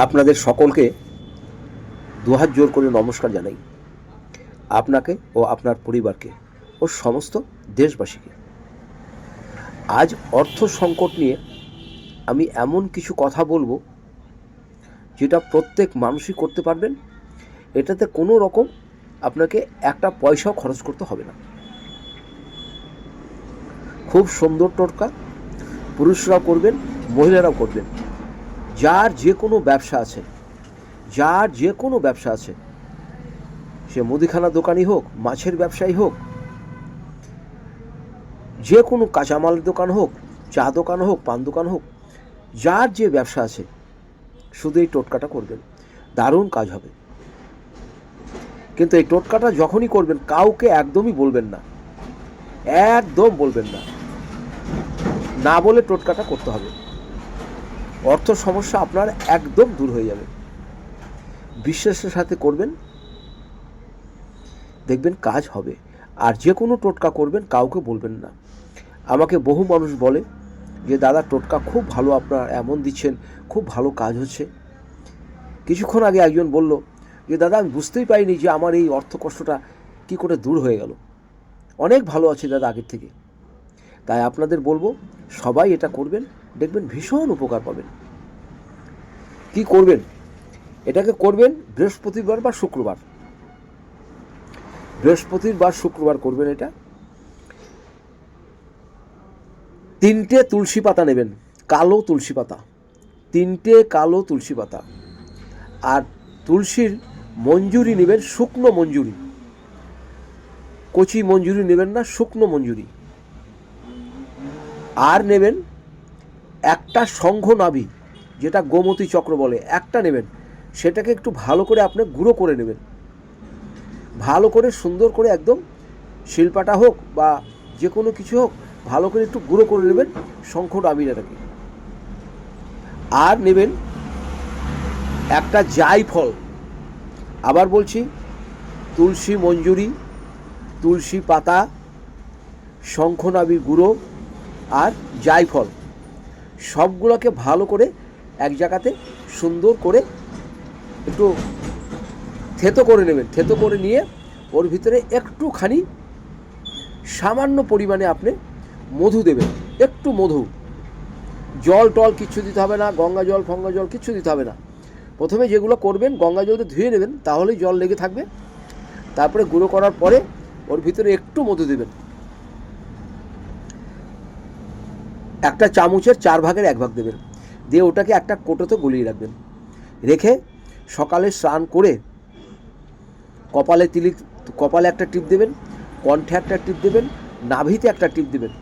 আপনাদের সকলকে দুহাত জোর করে নমস্কার জানাই, আপনাকে ও আপনার পরিবারকে ও সমস্ত দেশবাসীকে। আজ অর্থ সংকট নিয়ে আমি এমন কিছু কথা বলবো যেটা প্রত্যেক মানুষই করতে পারবেন। এটাতে কোনো রকম আপনাকে একটা পয়সাও খরচ করতে হবে না। খুব সুন্দর টোটকা, পুরুষরাও করবেন, মহিলারাও করবেন। যার যে কোনো ব্যবসা আছে, সে মুদিখানা দোকানই হোক, মাছের ব্যবসায়ী হোক, যে কোনো কাঁচামালের দোকান হোক, চা দোকান হোক, পান দোকান হোক, যার যে ব্যবসা আছে শুধু এই টোটকাটা করবেন, দারুণ কাজ হবে। কিন্তু এই টোটকাটা যখনই করবেন কাউকে একদমই বলবেন না, একদম বলবেন না, না বলে টোটকাটা করতে হবে। অর্থ সমস্যা আপনার একদম দূর হয়ে যাবে। বিশ্বাসের সাথে করবেন, দেখবেন কাজ হবে। আর যে কোনো টোটকা করবেন কাউকে বলবেন না। আমাকে বহু মানুষ বলে যে দাদা টোটকা খুব ভালো, আপনার এমন দিচ্ছেন, খুব ভালো কাজ হচ্ছে। কিছুক্ষণ আগে একজন বলল যে দাদা আমি বুঝতেই পারিনি যে আমার এই অর্থ কষ্টটা কী করে দূর হয়ে গেল, অনেক ভালো আছে দাদা আগের থেকে। তাই আপনাদের বলবো সবাই এটা করবেন, দেখবেন ভীষণ উপকার পাবেন। কি করবেন? এটাকে করবেন বৃহস্পতিবার বা শুক্রবার। বৃহস্পতিবার শুক্রবার করবেন এটা। 3টে তুলসী পাতা নেবেন, কালো তুলসী পাতা, 3টে কালো তুলসী পাতা। আর তুলসীর মঞ্জুরি নেবেন, শুকনো মঞ্জুরি, কচি মঞ্জুরি নেবেন না, শুকনো মঞ্জুরি। আর নেবেন একটা শঙ্খ নাভি, যেটা গোমতী চক্র বলে, একটা নেবেন। সেটাকে একটু ভালো করে আপনি গুঁড়ো করে নেবেন, ভালো করে সুন্দর করে, একদম শিলপাটা হোক বা যে কোনো কিছু হোক, ভালো করে একটু গুঁড়ো করে নেবেন শঙ্খ নাভিটাকে। আর নেবেন একটা জায়ফল। আবার বলছি, তুলসী মঞ্জুরি, তুলসী পাতা, শঙ্খনাভি গুঁড়ো আর জায়ফল, সবগুলোকে ভালো করে এক জায়গাতে সুন্দর করে একটু থেতো করে নেবেন। থেতো করে নিয়ে ওর ভিতরে একটুখানি সামান্য পরিমাণে আপনি মধু দেবেন, একটু মধু। জল টল কিচ্ছু দিতে হবে না, গঙ্গা জল ফঙ্গা জল কিচ্ছু দিতে হবে না। প্রথমে যেগুলো করবেন গঙ্গা জলতে ধুয়ে নেবেন, তাহলেই জল লেগে থাকবে। তারপরে গুঁড়ো করার পরে ওর ভিতরে একটু মধু দেবেন, একটা চামচের 4 ভাগের 1 ভাগ দেবেন। দিয়ে ওটাকে একটা কোটোতে গলিয়ে রাখবেন। রেখে সকালে স্নান করে কপালে একটা টিপ দেবেন, কণ্ঠে একটা টিপ দেবেন, নাভিতে একটা টিপ দেবেন।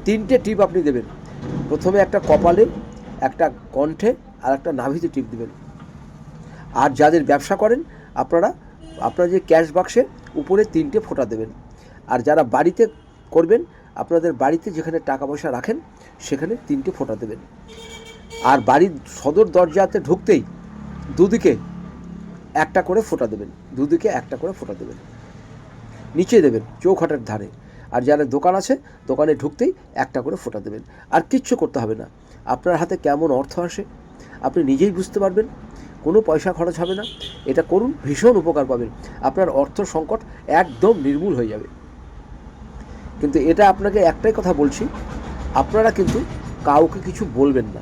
3টে টিপ আপনি দেবেন। প্রথমে একটা কপালে, একটা কণ্ঠে আর একটা নাভিতে টিপ দেবেন। আর যাদের ব্যবসা করেন আপনারা যে ক্যাশ বাক্সে উপরে 3টে ফোঁটা দেবেন। আর যারা বাড়িতে করবেন, আপনাদের বাড়িতে যেখানে টাকা পয়সা রাখেন সেখানে 3টে ফোঁটা দেবেন। আর বাড়ির সদর দরজাতে ঢুকতেই দুদিকে একটা করে ফোঁটা দেবেন, দুদিকে একটা করে ফোঁটা দেবেন, নিচে দেবেন চৌখাটের ধারে। আর যারা দোকান আছে, দোকানে ঢুকতেই একটা করে ফোঁটা দেবেন। আর কিচ্ছু করতে হবে না। আপনার হাতে কেমন অর্থ আসে আপনি নিজেই বুঝতে পারবেন, কোনো পয়সা খরচ হবে না। এটা করুন, ভীষণ উপকার পাবেন। আপনার অর্থ সংকট একদম নির্মূল হয়ে যাবে। কিন্তু এটা আপনাকে একটাই কথা বলছি, আপনারা কিন্তু কাউকে কিছু বলবেন না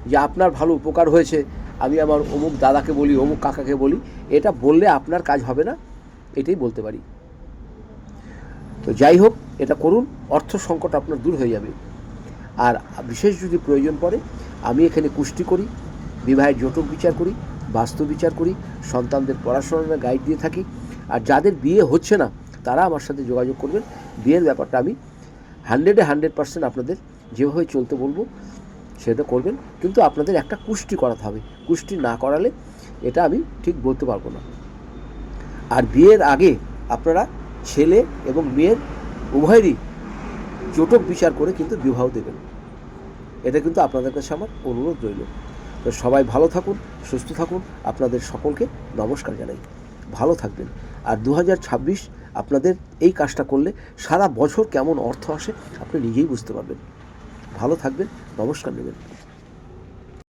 যে আপনার ভালো উপকার হয়েছে, আমি আমার অমুক দাদাকে বলি, অমুক কাকাকে বলি। এটা বললে আপনার কাজ হবে না, এটাই বলতে পারি। তো যাই হোক, এটা করুন, অর্থ সংকট আপনার দূর হয়ে যাবে। আর বিশেষ যদি প্রয়োজন পড়ে, আমি এখানে কুষ্টি করি, বিবাহের জটক বিচার করি, বাস্তু বিচার করি, সন্তানদের পড়াশোনার গাইড দিয়ে থাকি। আর যাদের বিয়ে হচ্ছে না তারা আমার সাথে যোগাযোগ করবেন। বিয়ের ব্যাপারটা আমি 100% আপনাদের যেভাবে চলতে বলবো সেটা করবেন। কিন্তু আপনাদের একটা কুষ্টি করাতে হবে, কুষ্টি না করালে এটা আমি ঠিক বলতে পারবো না। আর বিয়ের আগে আপনারা ছেলে এবং মেয়ের উভয়েরই জটক বিচার করে কিন্তু বিবাহ দেবেন। এটা কিন্তু আপনাদের কাছে আমার অনুরোধ রইল। তো সবাই ভালো থাকুন, সুস্থ থাকুন। আপনাদের সকলকে নমস্কার জানাই। ভালো থাকবেন। আর 2026 আপনাদের এই কাজটা করলে সারা বছর কেমন অর্থ আসে আপনি নিজেই বুঝতে পারবেন। ভালো থাকবেন, নমস্কার নেবেন।